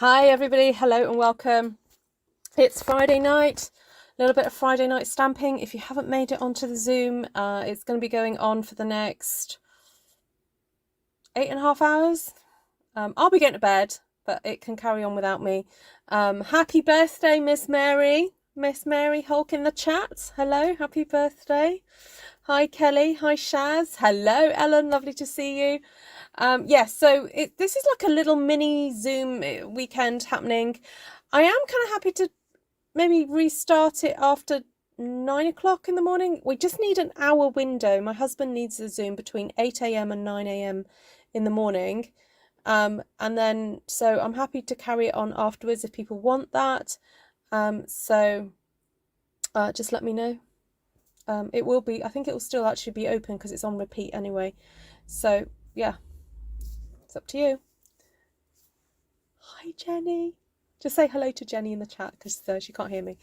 Hi everybody, hello and welcome. It's Friday night, a little bit of Friday night stamping. If you haven't made it onto the Zoom, it's going to be going on for the next 8.5 hours. I'll be getting to bed, but it can carry on without me. Happy birthday, Miss Mary. Miss Mary Hulk in the chat. Hello, happy birthday. Hi Kelly, hi Shaz. Hello Ellen, lovely to see you. Yes, so this is like a little mini Zoom weekend happening. I am kind of happy to maybe restart it after 9 o'clock in the morning. We just need an hour window. My husband needs a Zoom between 8 a.m. and 9 a.m. in the morning. And then, so I'm happy to carry it on afterwards if people want that. Just let me know. It will be, I think it will still actually be open because it's on repeat anyway. So, yeah. It's up to you. Hi, Jenny. Just say hello to Jenny in the chat because she can't hear me.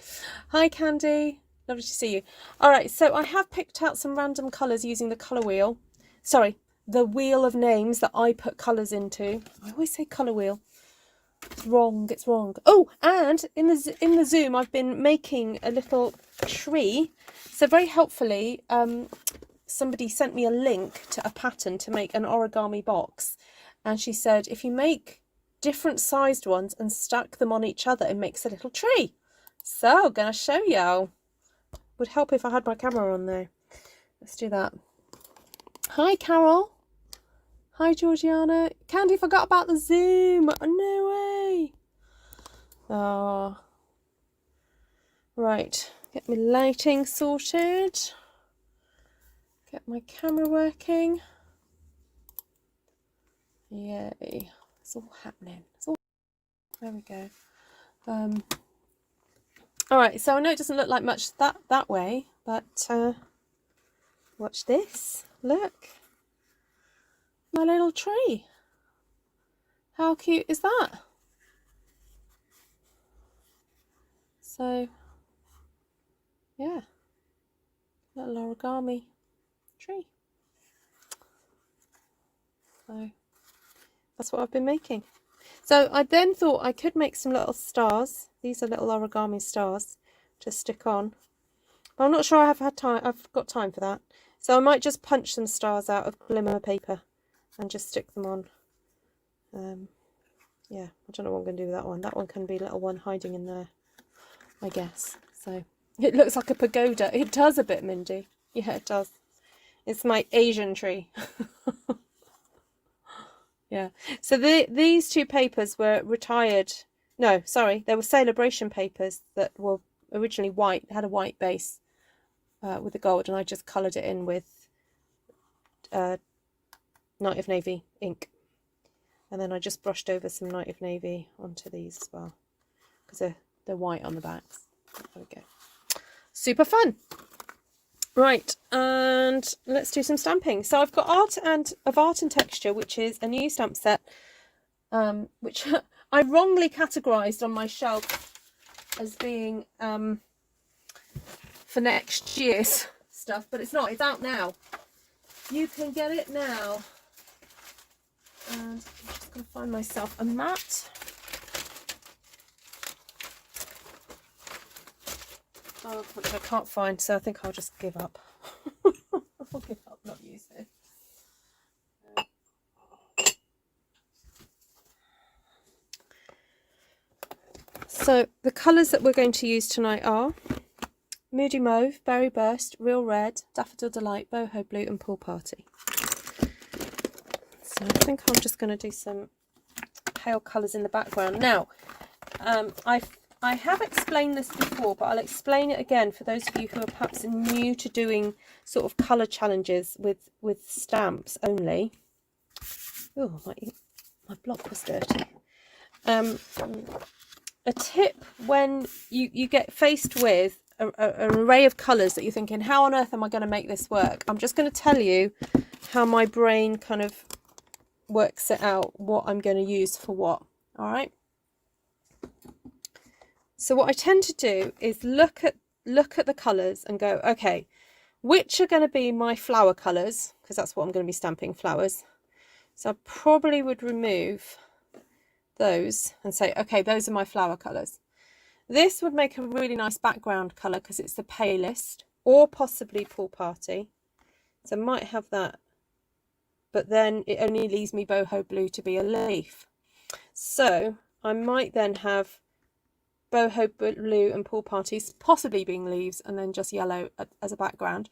Hi, Candy. Lovely to see you. All right, so I have picked out some random colours using the colour wheel. Sorry, the wheel of names that I put colours into. I always say colour wheel. It's wrong. It's wrong. Oh, and in the Zoom, I've been making a little tree. So very helpfully, somebody sent me a link to a pattern to make an origami box. And she said, if you make different sized ones and stack them on each other, it makes a little tree. So I'm going to show you. Would help if I had my camera on there. Let's do that. Hi, Carol. Hi, Georgiana. Candy forgot about the Zoom. Oh, no way. Oh. Right. Get my lighting sorted. Get my camera working. Yay. It's all happening. There we go. All right, so I know it doesn't look like much that way, but watch this. Look. My little tree. How cute is that? So, yeah. Little origami tree. So, that's what I've been making. So I then thought I could make some little stars. These are little origami stars to stick on. But I'm not sure I've got time for that. So I might just punch some stars out of glimmer paper and just stick them on. Yeah, I don't know what I'm going to do with that one. That one can be a little one hiding in there, I guess. So it looks like a pagoda. It does a bit, Mindy. Yeah, it does. It's my Asian tree. Yeah, so these two papers were retired. No, sorry, they were celebration papers that were originally white, had a white base with the gold, and I just coloured it in with Night of Navy ink. And then I just brushed over some Night of Navy onto these as well, because they're white on the backs. There we go. Super fun. Right, and let's do some stamping. So I've got Art and Texture, which is a new stamp set, which I wrongly categorised on my shelf as being for next year's stuff, but it's not. It's out now. You can get it now. And I'm just going to find myself a mat. Oh, which I can't find, so I think I'll just give up. I'll give up, not use it. So the colours that we're going to use tonight are Moody Mauve, Berry Burst, Real Red, Daffodil Delight, Boho Blue and Pool Party. So I think I'm just going to do some pale colours in the background. Now, I have explained this before, but I'll explain it again for those of you who are perhaps new to doing sort of colour challenges with stamps only. Oh, my block was dirty. A tip when you get faced with an array of colours that you're thinking, how on earth am I going to make this work? I'm just going to tell you how my brain kind of works it out, what I'm going to use for what. All right. So what I tend to do is look at the colours and go, okay, which are going to be my flower colours, because that's what I'm going to be stamping, flowers. So I probably would remove those and say, okay, those are my flower colours. This would make a really nice background colour because it's the palest, or possibly Pool Party. So I might have that, but then it only leaves me Boho Blue to be a leaf. So I might then have Boho Blue and Pool Parties possibly being leaves and then just yellow as a background.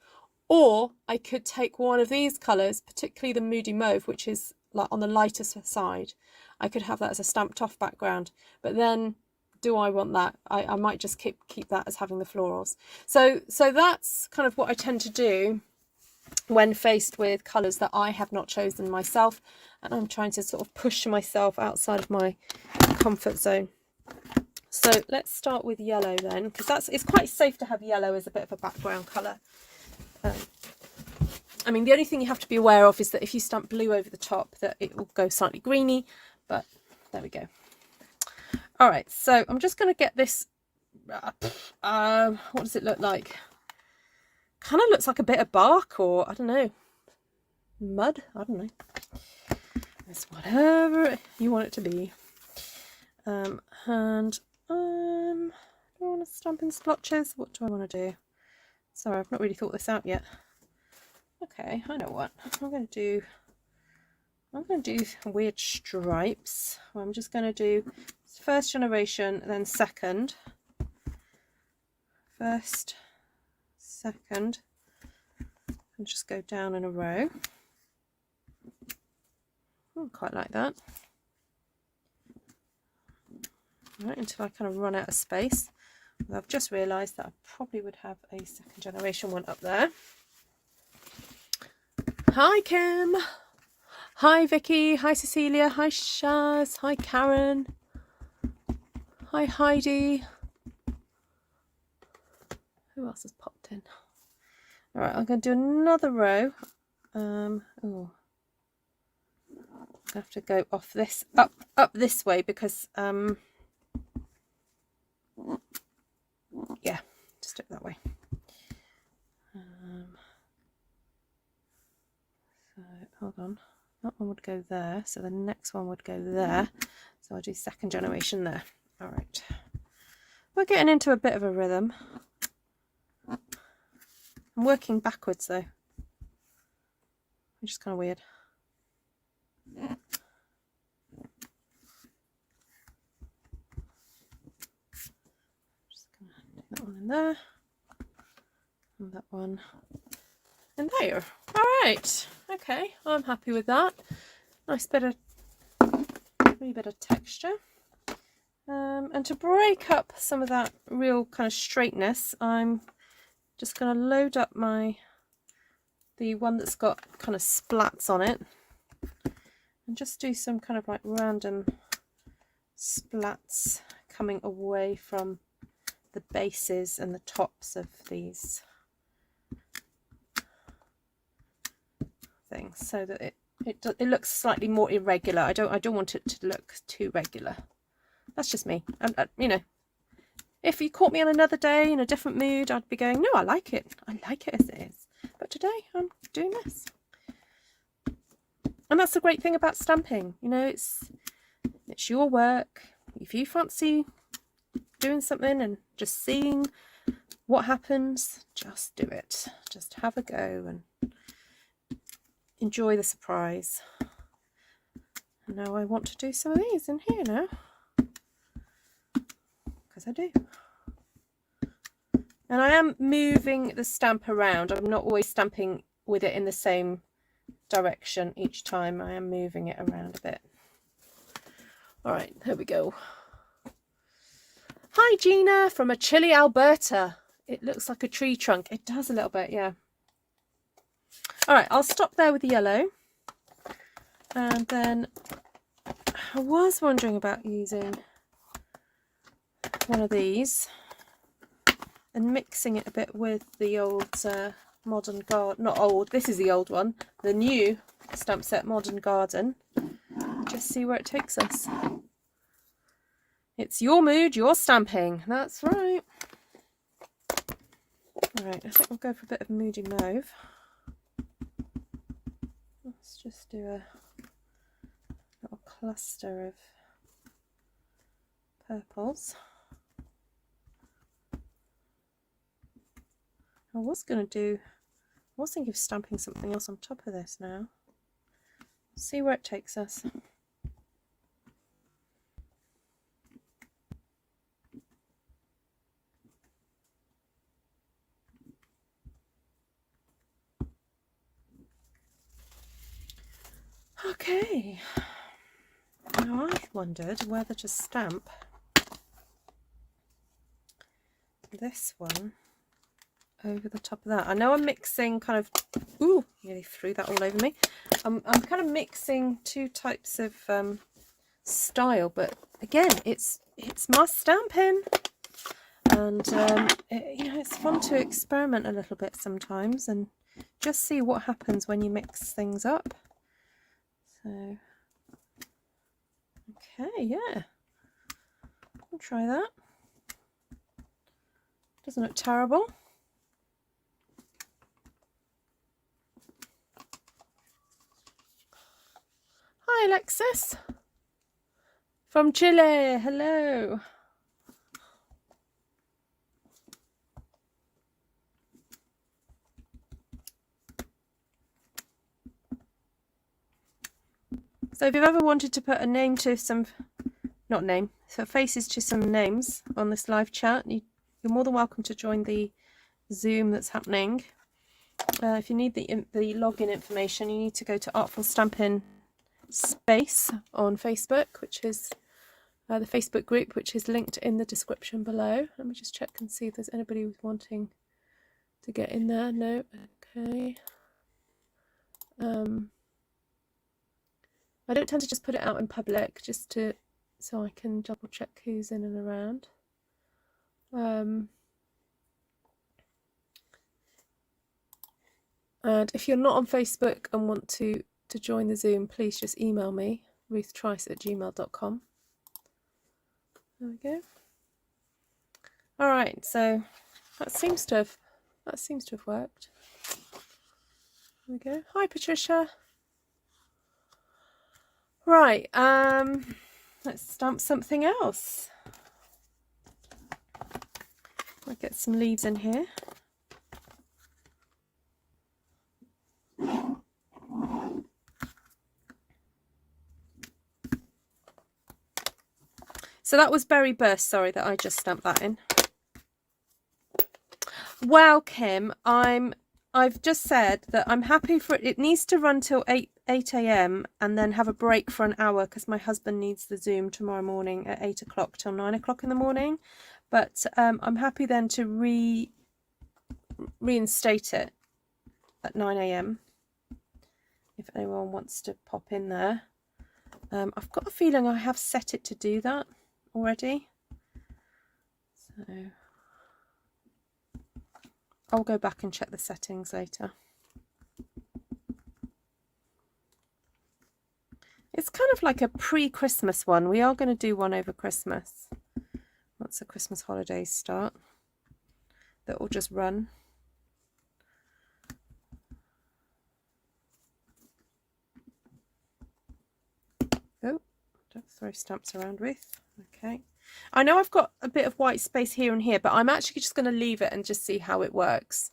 Or I could take one of these colours, particularly the Moody Mauve, which is like on the lighter side. I could have that as a stamped off background, but then do I want that? I might just keep that as having the florals. So that's kind of what I tend to do when faced with colours that I have not chosen myself, and I'm trying to sort of push myself outside of my comfort zone. So let's start with yellow then, because it's quite safe to have yellow as a bit of a background colour. I mean, the only thing you have to be aware of is that if you stamp blue over the top, that it will go slightly greeny, but there we go. All right, so I'm just going to get this, what does it look like? Kind of looks like a bit of bark, or I don't know, mud, I don't know. It's whatever you want it to be. Do I want to stamp in splotches? What do I want to do? Sorry, I've not really thought this out yet. Okay, I know what I'm going to do. I'm going to do weird stripes. Well, I'm just going to do first generation, then second. First, second, and just go down in a row. Quite like that. Right, until I kind of run out of space. I've just realised that I probably would have a second generation one up there. Hi Kim, hi Vicky, hi Cecilia, hi Shaz, hi Karen, hi Heidi. Who else has popped in? All right, I'm going to do another row. Oh, I have to go off this up this way because yeah, just do it that way. So hold on, that one would go there, so the next one would go there, so I'll do second generation there. All right, we're getting into a bit of a rhythm. I'm working backwards though, which is kind of weird. Just gonna do that one in there, and that one in there. All right, okay, I'm happy with that. Nice bit of, wee bit of texture. And to break up some of that real kind of straightness, I'm just going to load up the one that's got kind of splats on it, and just do some kind of like random splats coming away from the bases and the tops of these things, so that it looks slightly more irregular. I don't want it to look too regular. That's just me. You know, if you caught me on another day in a different mood, I'd be going, no, I like it. I like it as it is. But today I'm doing this. And that's the great thing about stamping. You know, it's your work. If you fancy doing something and just seeing what happens, just do it. Just have a go and enjoy the surprise. And now I want to do some of these in here now. Because I do. And I am moving the stamp around. I'm not always stamping with it in the same direction each time. I am moving it around a bit. All right, here we go. Hi Gina from a chilly Alberta. It looks like a tree trunk. It does a little bit, yeah. All right, I'll stop there with the yellow. And then I was wondering about using one of these and mixing it a bit with the old Modern Garden, not old, this is the old one, the new stamp set Modern Garden. Just see where it takes us. It's your mood, your stamping. That's right. All right, I think we'll go for a bit of Moody Mauve. Let's just do a little cluster of purples. I was thinking of stamping something else on top of this now. See where it takes us. Okay, now I wondered whether to stamp this one over the top of that. I know I'm mixing kind of, ooh, nearly threw that all over me. I'm kind of mixing two types of style, but again, it's my stamping, and you know, it's fun to experiment a little bit sometimes and just see what happens when you mix things up. So, okay, yeah, I'll try that. Doesn't look terrible. Hi, Alexis from Chile. Hello. So if you've ever wanted to put a name to some, not name, so faces to some names on this live chat, you're more than welcome to join the Zoom that's happening. If you need the login information, you need to go to Artful Stampin Space on Facebook, which is the Facebook group, which is linked in the description below. Let me just check and see if there's anybody who's wanting to get in there. No, okay. I don't tend to just put it out in public, just so I can double check who's in and around. And if you're not on Facebook and want to join the Zoom, please just email me, ruthtrice@gmail.com. There we go. All right, so that seems to have worked. There we go. Hi, Patricia. Right, let's stamp something else. I'll get some leaves in here. So that was Berry Burst, sorry, that I just stamped that in. Well, Kim, I've just said that I'm happy for it. It needs to run till 8 a.m. and then have a break for an hour because my husband needs the Zoom tomorrow morning at 8 o'clock till 9 o'clock in the morning. But I'm happy then to reinstate it at 9 a.m. if anyone wants to pop in there. I've got a feeling I have set it to do that already. So I'll go back and check the settings later. It's kind of like a pre-Christmas one. We are going to do one over Christmas once the Christmas holidays start. That will just run. Oh, don't throw stamps around with. Okay. I know I've got a bit of white space here and here, but I'm actually just going to leave it and just see how it works.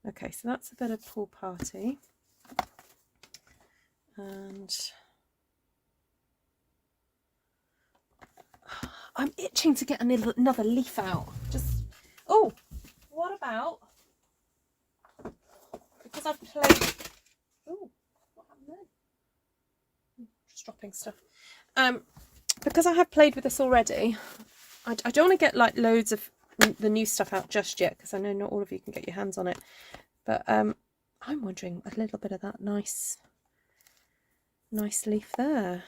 Okay, so that's a bit of pool party. And I'm itching to get another leaf out. Oh, what about, because I've played, oh, what happened there? Just dropping stuff. Because I have played with this already, I don't want to get like loads of the new stuff out just yet, because I know not all of you can get your hands on it. But I'm wondering a little bit of that nice leaf there.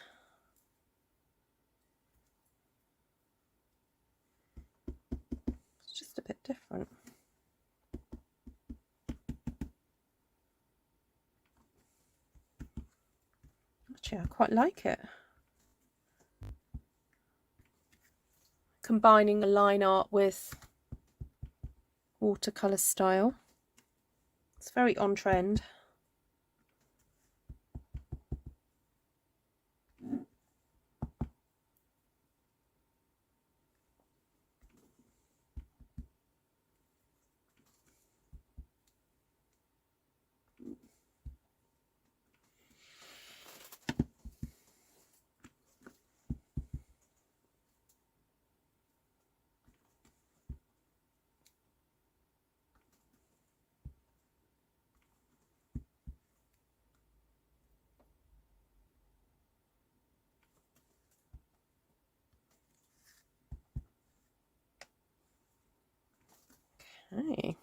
It's just a bit different. Actually, I quite like it. Combining the line art with watercolour style. It's very on trend. Okay.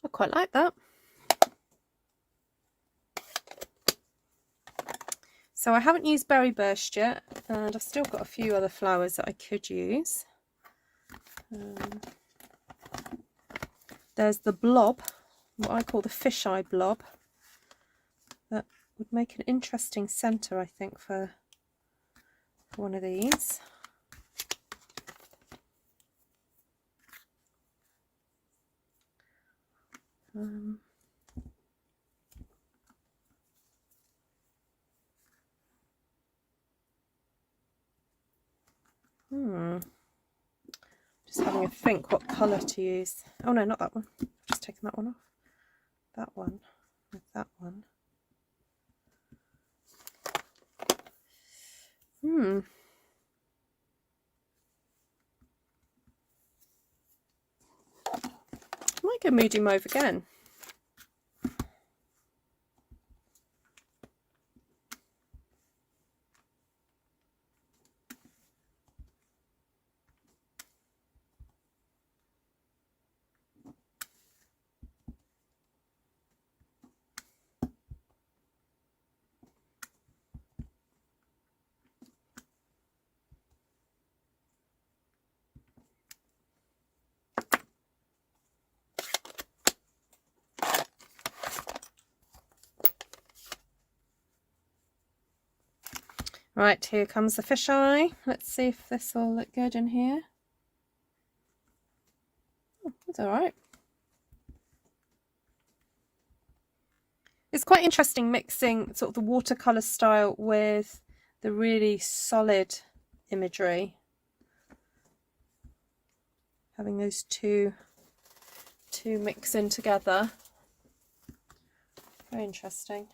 I quite like that. So I haven't used Berry Burst yet, and I've still got a few other flowers that I could use. There's the blob, what I call the fisheye blob. That would make an interesting centre, I think, for one of these. Just having a think what colour to use. Oh no, not that one. I've just taken that one off. That one with that one. I might go Moody Mauve again. Right, here comes the fisheye. Let's see if this will look good in here. Oh, that's all right. It's quite interesting mixing sort of the watercolour style with the really solid imagery. Having those two mix in together. Very interesting.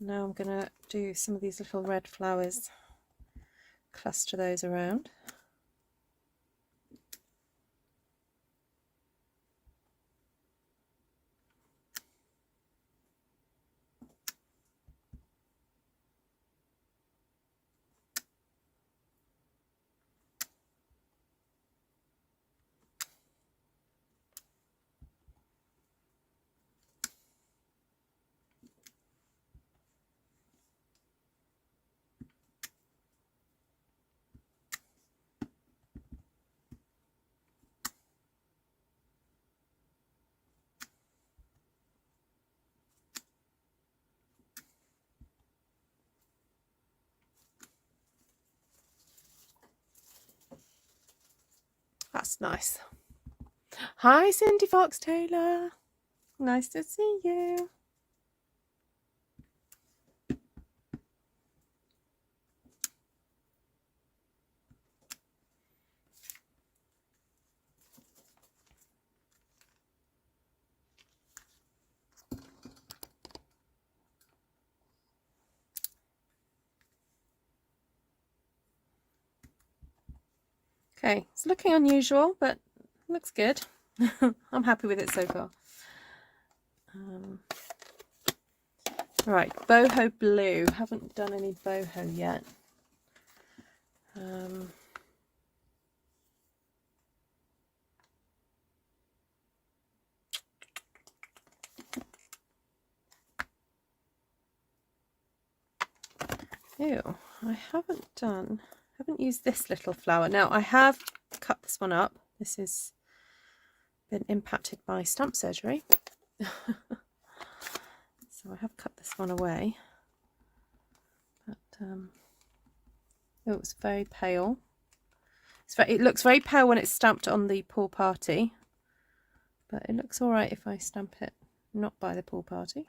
Now I'm going to do some of these little red flowers, cluster those around. That's nice. Hi, Cindy Fox Taylor. Nice to see you. Okay, it's looking unusual, but looks good. I'm happy with it so far. Right, Boho Blue. Haven't done any boho yet. Ew, I haven't used this little flower. Now I have cut this one up. This has been impacted by stamp surgery. So I have cut this one away. But oh, it's very pale. It looks very pale when it's stamped on the pool party, but it looks all right if I stamp it not by the pool party.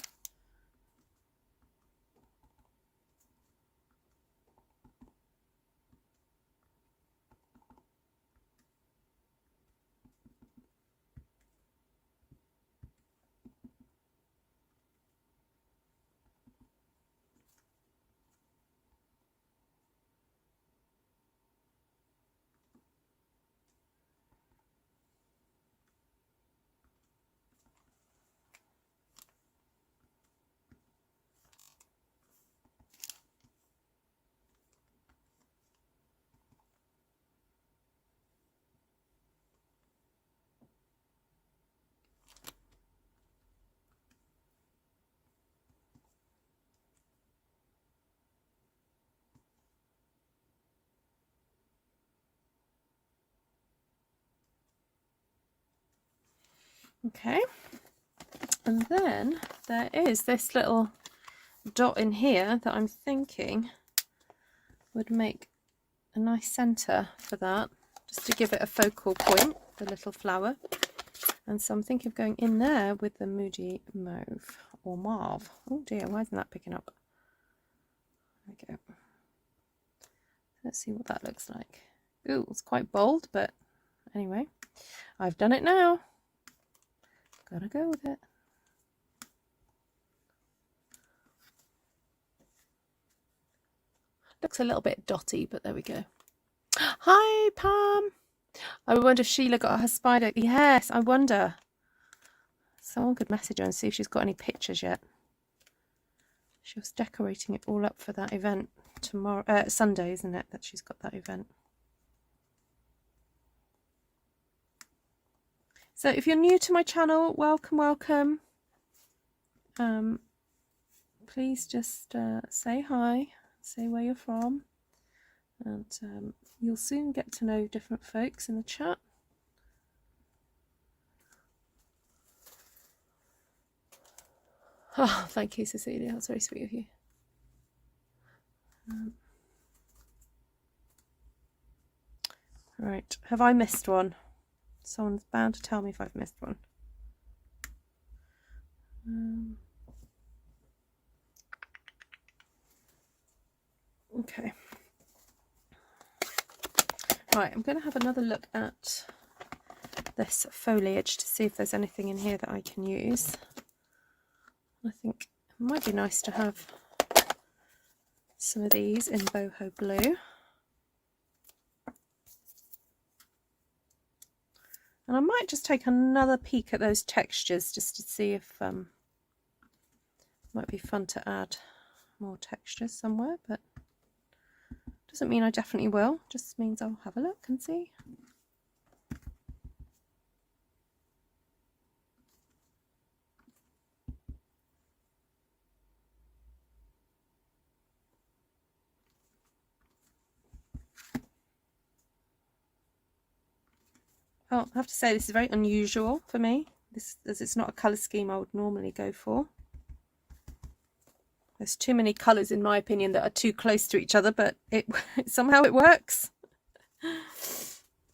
Okay, and then there is this little dot in here that I'm thinking would make a nice centre for that, just to give it a focal point, the little flower. And so I'm thinking of going in there with the Moody Mauve or Mauve. Oh dear, why isn't that picking up? There we go. Let's see what that looks like. Ooh, it's quite bold, but anyway, I've done it now. Gotta go with it. Looks a little bit dotty, but there we go. Hi, Pam. I wonder if Sheila got her spider. Yes, I wonder. Someone could message her and see if she's got any pictures yet. She was decorating it all up for that event tomorrow, Sunday, isn't it, that she's got that event. So if you're new to my channel, welcome, welcome. Please just say hi, say where you're from, and you'll soon get to know different folks in the chat. Oh, thank you, Cecilia. That's very sweet of you. Right, have I missed one? Someone's bound to tell me if I've missed one. Okay. Right, I'm going to have another look at this foliage to see if there's anything in here that I can use. I think it might be nice to have some of these in Boho Blue. And I might just take another peek at those textures just to see if might be fun to add more textures somewhere, but doesn't mean I definitely will, just means I'll have a look and see. Oh, I have to say this is very unusual for me, as it's not a colour scheme I would normally go for. There's too many colours in my opinion that are too close to each other, but somehow it works.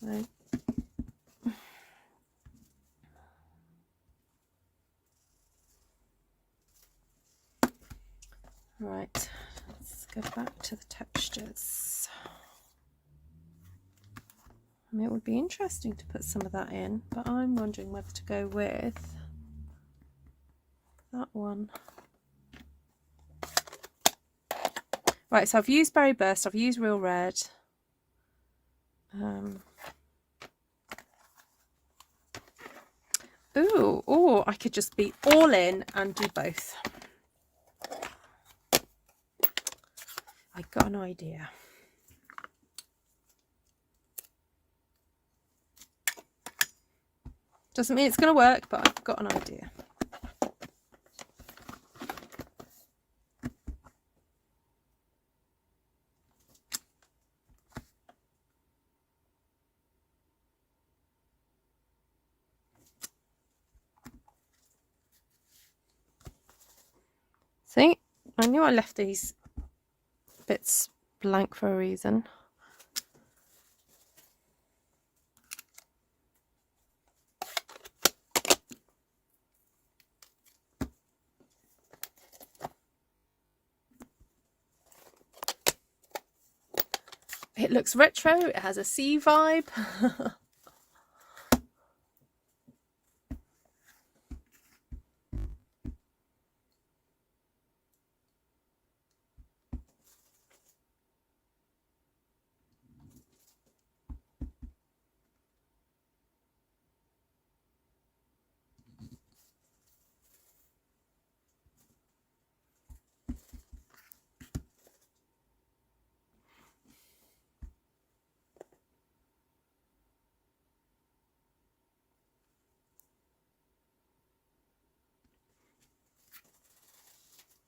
Right. Right, let's go back to the textures. I mean, it would be interesting to put some of that in, but I'm wondering whether to go with that one. Right, so I've used Berry Burst, I've used Real Red. Ooh, or I could just be all in and do both. I got an idea. Doesn't mean it's going to work, but I've got an idea. See, I knew I left these bits blank for a reason. It looks retro, it has a sea vibe.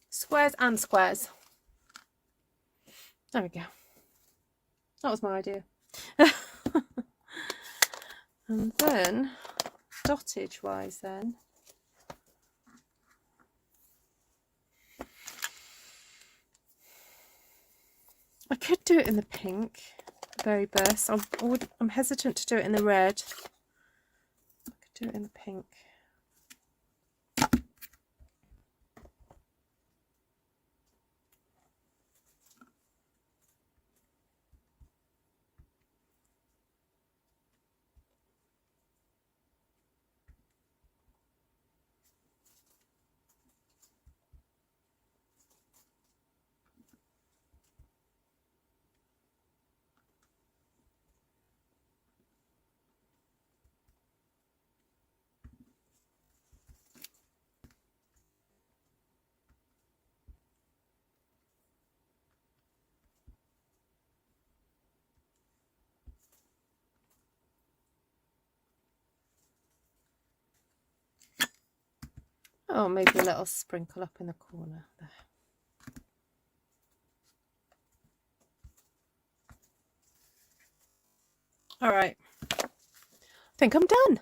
Squares and squares. There we go. That was my idea. And then dottage wise then, I could do it in the pink, Berry Burst. I'm hesitant to do it in the red. I could do it in the pink. Oh, maybe a little sprinkle up in the corner there. All right, I think I'm done.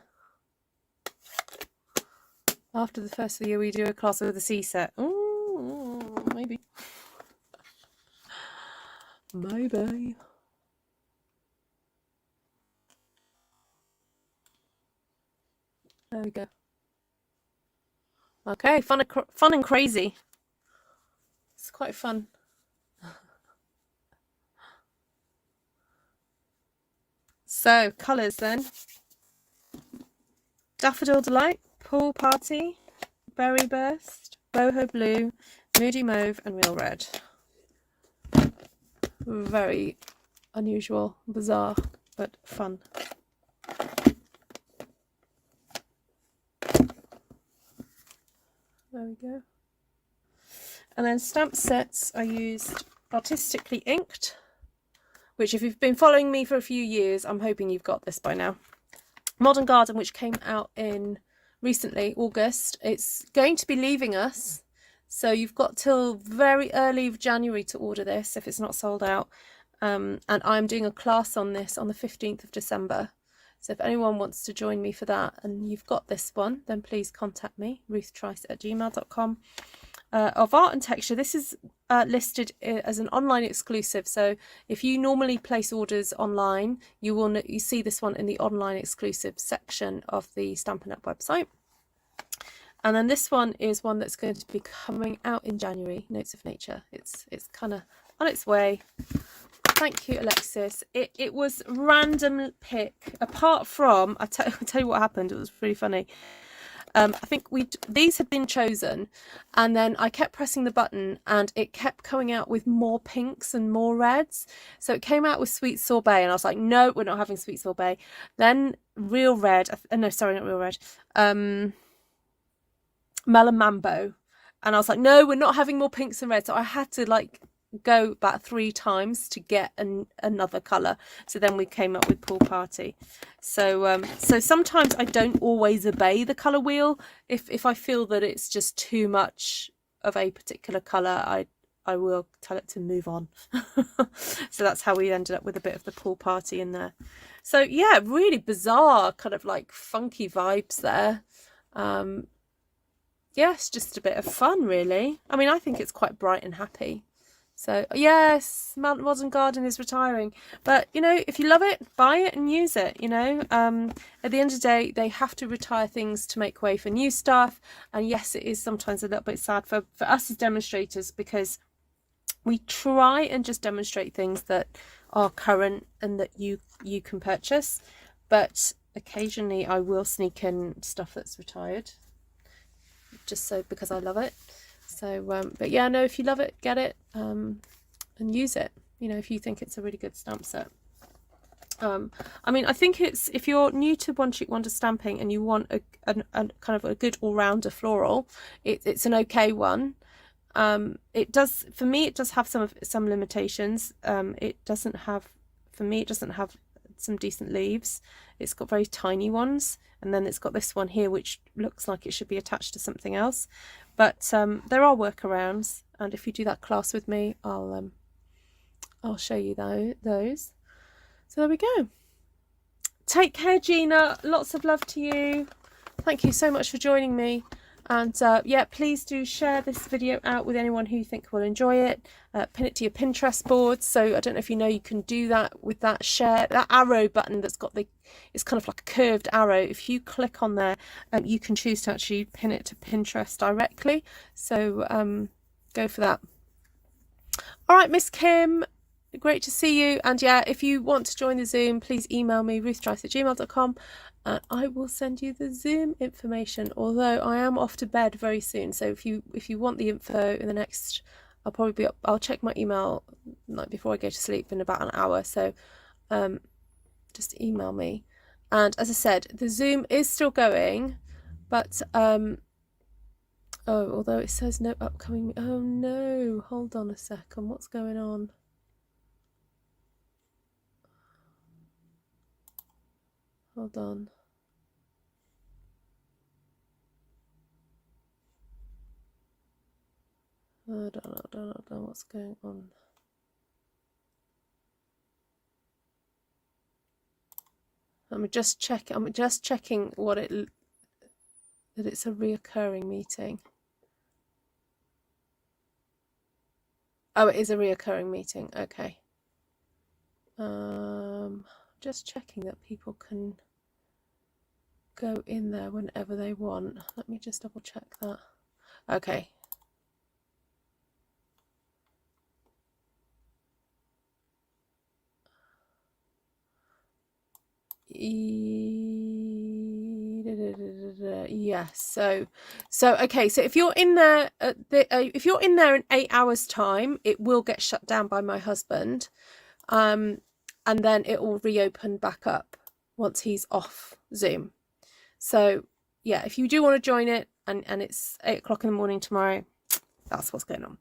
After the first of the year, we do a class with a C set. Oh, maybe. Maybe. There we go. Okay, fun and crazy. It's quite fun. So, colours then. Daffodil Delight, Pool Party, Berry Burst, Boho Blue, Moody Mauve and Real Red. Very unusual, bizarre, but fun. There we go. And then stamp sets I used Artistically Inked, which if you've been following me for a few years, I'm hoping you've got this by now. Modern Garden, which came out in recently, August. It's going to be leaving us, so you've got till very early January to order this if it's not sold out. And I'm doing a class on this on the 15th of December. So if anyone wants to join me for that and you've got this one, then please contact me, ruthtrice@gmail.com. Of Art and Texture, this is listed as an online exclusive. So if you normally place orders online, you see this one in the online exclusive section of the Stampin' Up website. And then this one is one that's going to be coming out in January, Notes of Nature. It's kind of on its way. Thank you, Alexis. It was random pick. Apart from, I'll tell you what happened. It was really funny. I think these had been chosen, and then I kept pressing the button, and it kept coming out with more pinks and more reds. So it came out with Sweet Sorbet, and I was like, no, we're not having Sweet Sorbet. Then Real Red. No, sorry, not Real Red. Melon Mambo, and I was like, no, we're not having more pinks and reds. So I had to go about 3 times to get another color. So then we came up with Pool Party. So so sometimes I don't always obey the color wheel. If I feel that it's just too much of a particular color, I will tell it to move on. So that's how we ended up with a bit of the Pool Party in there. So yeah, really bizarre, kind of funky vibes there. Yes, just a bit of fun, really. I mean, I think it's quite bright and happy. So yes, Modern Garden is retiring, but if you love it, buy it and use it. At the end of the day, they have to retire things to make way for new stuff. And yes, it is sometimes a little bit sad for us as demonstrators, because we try and just demonstrate things that are current and that you can purchase, but occasionally I will sneak in stuff that's retired, just because I love it. So but yeah, no, if you love it, get it and use it, if you think it's a really good stamp set. I mean, I think if you're new to One Cheek Wonder stamping and you want a kind of a good all-rounder floral, it's an okay one. It does, for me, it does have some limitations. It doesn't have some decent leaves. It's got very tiny ones, and then it's got this one here which looks like it should be attached to something else. But there are workarounds, and if you do that class with me, I'll show you those. So there we go. Take care, Gina. Lots of love to you. thank you so much for joining me. And yeah, please do share this video out with anyone who you think will enjoy it. Pin it to your Pinterest board. So I don't know if you know, you can do that with that share, that arrow button that's got the, it's kind of like a curved arrow. If you click on there, you can choose to actually pin it to Pinterest directly. So go for that. All right, Miss Kim, great to see you. And yeah, if you want to join the Zoom, please email me, ruthtrice@gmail.com. And I will send you the Zoom information, although I am off to bed very soon. So if you want the info in the next, I'll probably be up, I'll check my email night before I go to sleep in about an hour. So just email me. And as I said, the Zoom is still going, but oh, although it says no upcoming, oh no, hold on a second, what's going on? Hold on. I don't know what's going on. I'm just checking what that it's a reoccurring meeting. Oh, it is a reoccurring meeting. Okay. Just checking that people can go in there whenever they want. Let me just double check that. Okay. Yes. So okay. So if you're in there if you're in there in 8 hours time, it will get shut down by my husband, and then it will reopen back up once he's off Zoom. So yeah, if you do want to join it, and it's 8 o'clock in the morning tomorrow, that's what's going on.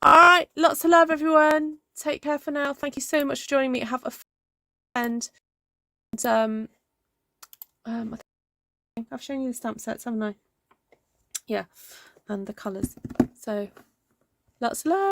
All right, lots of love, everyone. Take care for now. Thank you so much for joining me. Have a fun and I think I've shown you the stamp sets, haven't I? Yeah, and the colours. So lots of love.